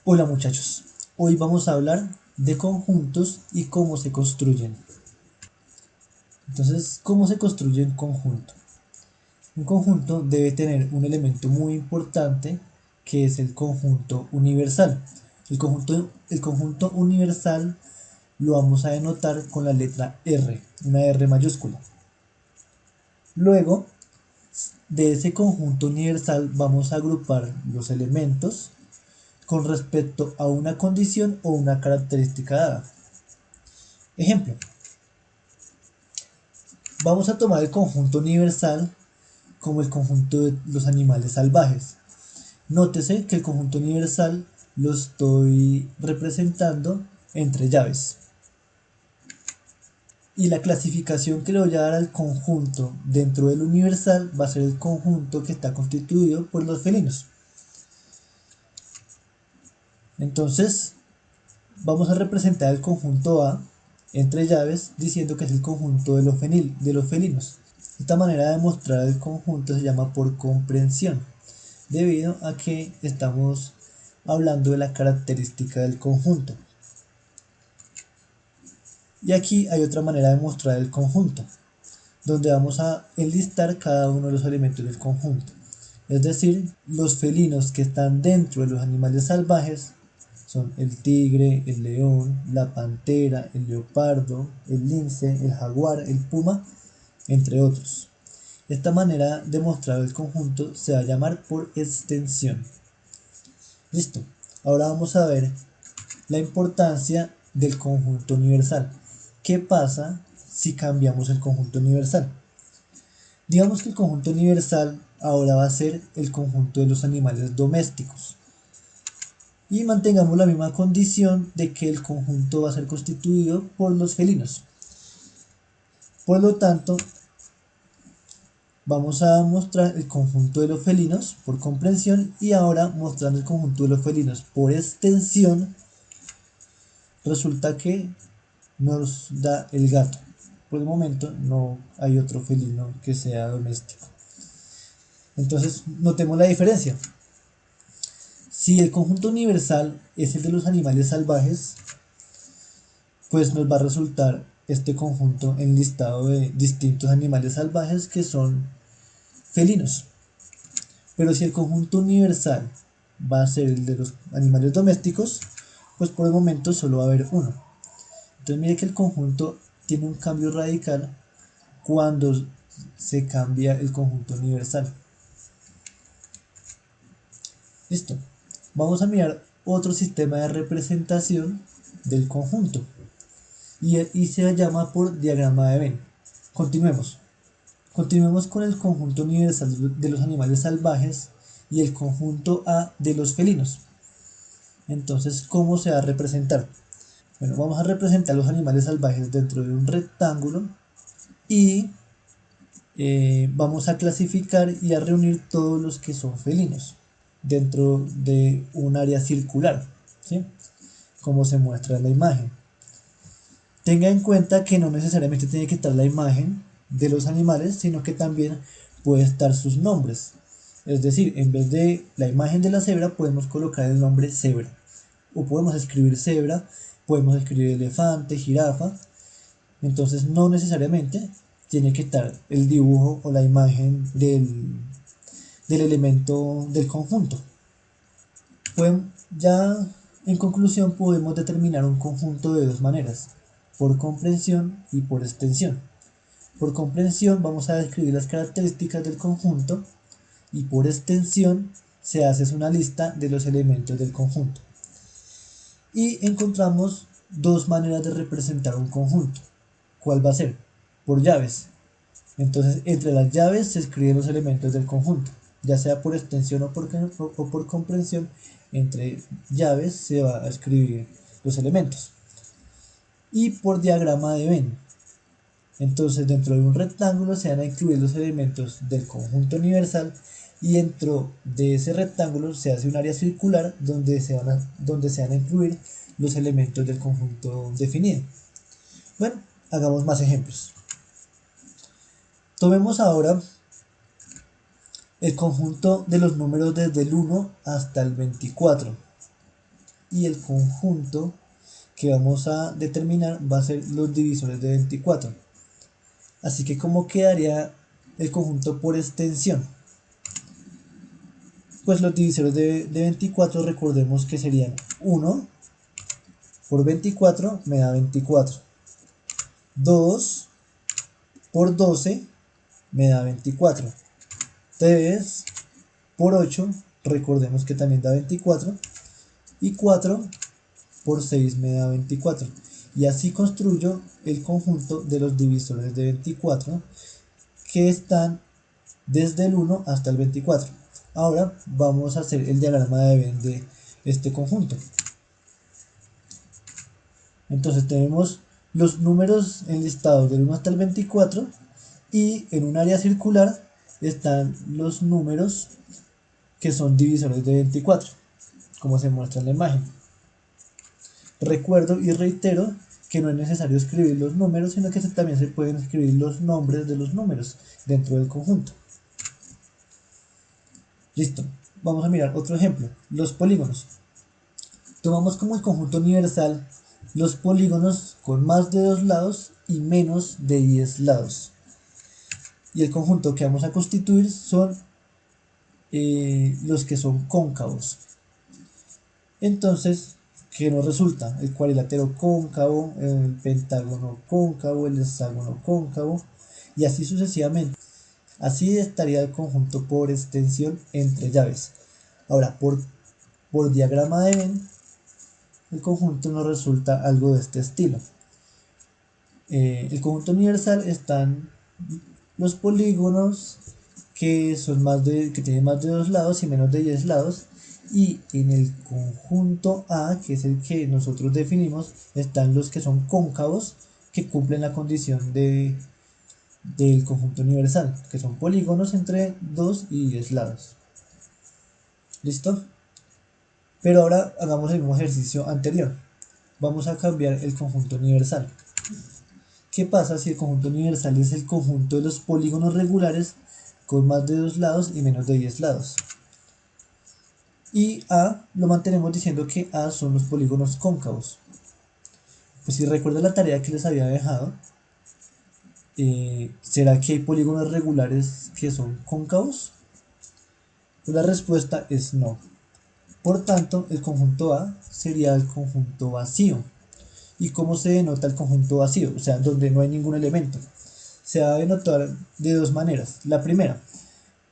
Hola muchachos, hoy vamos a hablar de conjuntos y cómo se construyen. Entonces, ¿cómo se construye un conjunto? Un conjunto debe tener un elemento muy importante que es el conjunto universal. El conjunto universal lo vamos a denotar con la letra R, una R mayúscula. Luego, de ese conjunto universal vamos a agrupar los elementos con respecto a una condición o una característica dada. Ejemplo, vamos a tomar el conjunto universal como el conjunto de los animales salvajes. Nótese que el conjunto universal lo estoy representando entre llaves. Y la clasificación que le voy a dar al conjunto dentro del universal va a ser el conjunto que está constituido por los felinos. Entonces, vamos a representar el conjunto A entre llaves diciendo que es el conjunto de los felinos. Esta manera de mostrar el conjunto se llama por comprensión, debido a que estamos hablando de la característica del conjunto. Y aquí hay otra manera de mostrar el conjunto, donde vamos a enlistar cada uno de los elementos del conjunto. Es decir, los felinos que están dentro de los animales salvajes son el tigre, el león, la pantera, el leopardo, el lince, el jaguar, el puma, entre otros. Esta manera de mostrar el conjunto se va a llamar por extensión. Listo. Ahora vamos a ver la importancia del conjunto universal. ¿Qué pasa si cambiamos el conjunto universal? Digamos que el conjunto universal ahora va a ser el conjunto de los animales domésticos. Y mantengamos la misma condición de que el conjunto va a ser constituido por los felinos. Por lo tanto, vamos a mostrar el conjunto de los felinos por comprensión y ahora mostrando el conjunto de los felinos por extensión, resulta que nos da el gato. Por el momento no hay otro felino que sea doméstico. Entonces, notemos la diferencia. Si el conjunto universal es el de los animales salvajes, pues nos va a resultar este conjunto enlistado de distintos animales salvajes que son felinos. Pero si el conjunto universal va a ser el de los animales domésticos, pues por el momento solo va a haber uno. Entonces mire que el conjunto tiene un cambio radical cuando se cambia el conjunto universal. Listo. Vamos a mirar otro sistema de representación del conjunto y se llama por diagrama de Venn. Continuemos. Continuemos con el conjunto universal de los animales salvajes y el conjunto A de los felinos. Entonces, ¿cómo se va a representar? Bueno, vamos a representar los animales salvajes dentro de un rectángulo y vamos a clasificar y a reunir todos los que son felinos dentro de un área circular, ¿sí? Como se muestra en la imagen. Tenga en cuenta que no necesariamente tiene que estar la imagen de los animales, sino que también puede estar sus nombres. Es decir, en vez de la imagen de la cebra podemos colocar el nombre cebra. O podemos escribir cebra, podemos escribir elefante, jirafa. Entonces no necesariamente tiene que estar el dibujo o la imagen del elemento del conjunto. Ya en conclusión podemos determinar un conjunto de dos maneras, por comprensión y por extensión. Por comprensión vamos a describir las características del conjunto y por extensión se hace una lista de los elementos del conjunto. Y encontramos dos maneras de representar un conjunto. ¿Cuál va a ser? Por llaves. Entonces, entre las llaves se escriben los elementos del conjunto, ya sea por extensión o por comprensión. Entre llaves se va a escribir los elementos. Y por diagrama de Venn. Entonces, dentro de un rectángulo se van a incluir los elementos del conjunto universal y dentro de ese rectángulo se hace un área circular donde se van a incluir los elementos del conjunto definido. Bueno, hagamos más ejemplos. Tomemos ahora el conjunto de los números desde el 1 hasta el 24. y el conjunto que vamos a determinar va a ser los divisores de 24. Así que ¿cómo quedaría el conjunto por extensión? Pues los divisores de 24 recordemos que serían 1 por 24 me da 24. 2 por 12 me da 24. 3 por 8 recordemos que también da 24. Y 4 por 6 me da 24. Y así construyo el conjunto de los divisores de 24 que están desde el 1 hasta el 24. Ahora vamos a hacer el diagrama de Venn de este conjunto. Entonces tenemos los números enlistados del 1 hasta el 24 y en un área circular están los números que son divisores de 24, como se muestra en la imagen. Recuerdo y reitero que no es necesario escribir los números, sino que también se pueden escribir los nombres de los números dentro del conjunto. Listo, vamos a mirar otro ejemplo, los polígonos. Tomamos como el conjunto universal los polígonos con más de 2 lados y menos de 10 lados. Y el conjunto que vamos a constituir son los que son cóncavos. Entonces, ¿qué nos resulta? El cuadrilátero cóncavo, el pentágono cóncavo, el hexágono cóncavo y así sucesivamente. Así estaría el conjunto por extensión entre llaves. Ahora, por diagrama de Venn, el conjunto nos resulta algo de este estilo. El conjunto universal están los polígonos que tienen más de 2 lados y menos de 10 lados, y en el conjunto A, que es el que nosotros definimos, están los que son cóncavos, que cumplen la condición del conjunto universal, que son polígonos entre 2 y 10 lados. ¿Listo? Pero ahora hagamos el mismo ejercicio anterior. Vamos a cambiar el conjunto universal. ¿Qué pasa si el conjunto universal es el conjunto de los polígonos regulares con más de 2 lados y menos de 10 lados? Y A lo mantenemos diciendo que A son los polígonos cóncavos. Pues si recuerdan la tarea que les había dejado, ¿será que hay polígonos regulares que son cóncavos? Pues la respuesta es no. Por tanto, el conjunto A sería el conjunto vacío. ¿Y cómo se denota el conjunto vacío? O sea, donde no hay ningún elemento. Se va a denotar de dos maneras. La primera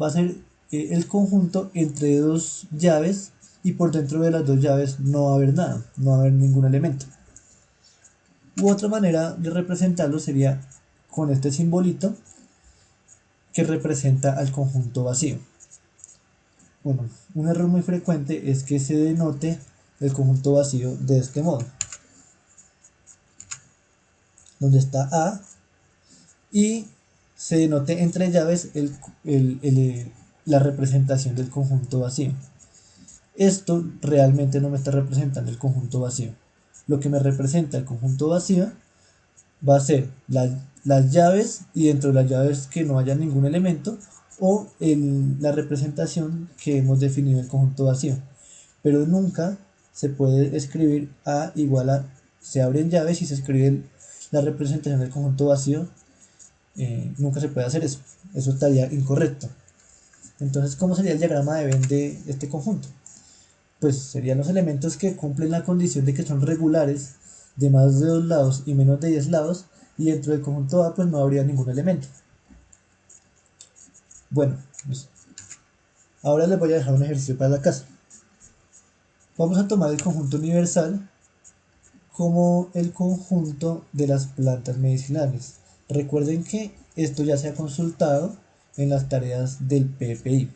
va a ser el conjunto entre dos llaves y por dentro de las dos llaves no va a haber nada, no va a haber ningún elemento. U otra manera de representarlo sería con este simbolito que representa al conjunto vacío. Bueno, un error muy frecuente es que se denote el conjunto vacío de este modo, donde está A y se denote entre llaves la representación del conjunto vacío. Esto realmente no me está representando el conjunto vacío. Lo que me representa el conjunto vacío va a ser las llaves y dentro de las llaves que no haya ningún elemento o la representación que hemos definido el conjunto vacío. Pero nunca se puede escribir A igual a, se abren llaves y se escribe la representación del conjunto vacío. Nunca se puede hacer eso. Eso estaría incorrecto. Entonces, ¿cómo sería el diagrama de Venn de este conjunto? Pues serían los elementos que cumplen la condición de que son regulares de más de 2 lados y menos de 10 lados, y dentro del conjunto A pues no habría ningún elemento. Bueno, pues ahora les voy a dejar un ejercicio para la casa. Vamos a tomar el conjunto universal como el conjunto de las plantas medicinales. Recuerden que esto ya se ha consultado en las tareas del PPI.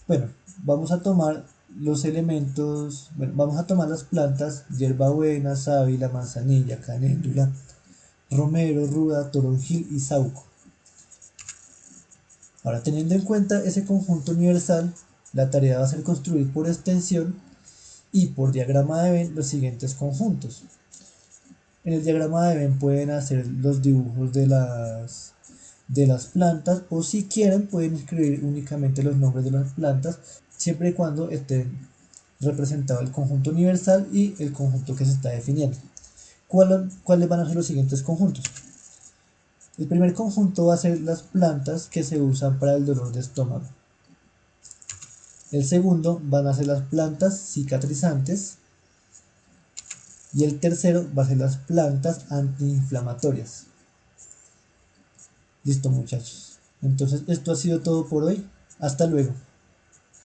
Bueno, vamos a tomar los elementos, vamos a tomar las plantas hierbabuena, sábila, manzanilla, canéndula, romero, ruda, toronjil y sauco. Ahora, teniendo en cuenta ese conjunto universal, la tarea va a ser construir por extensión y por diagrama de Venn los siguientes conjuntos. En el diagrama de Venn pueden hacer los dibujos de las plantas, o si quieren pueden escribir únicamente los nombres de las plantas siempre y cuando estén representado el conjunto universal y el conjunto que se está definiendo. ¿Cuáles van a ser los siguientes conjuntos? El primer conjunto va a ser las plantas que se usan para el dolor de estómago. El segundo van a ser las plantas cicatrizantes. Y el tercero va a ser las plantas antiinflamatorias. Listo, muchachos. Entonces esto ha sido todo por hoy. Hasta luego.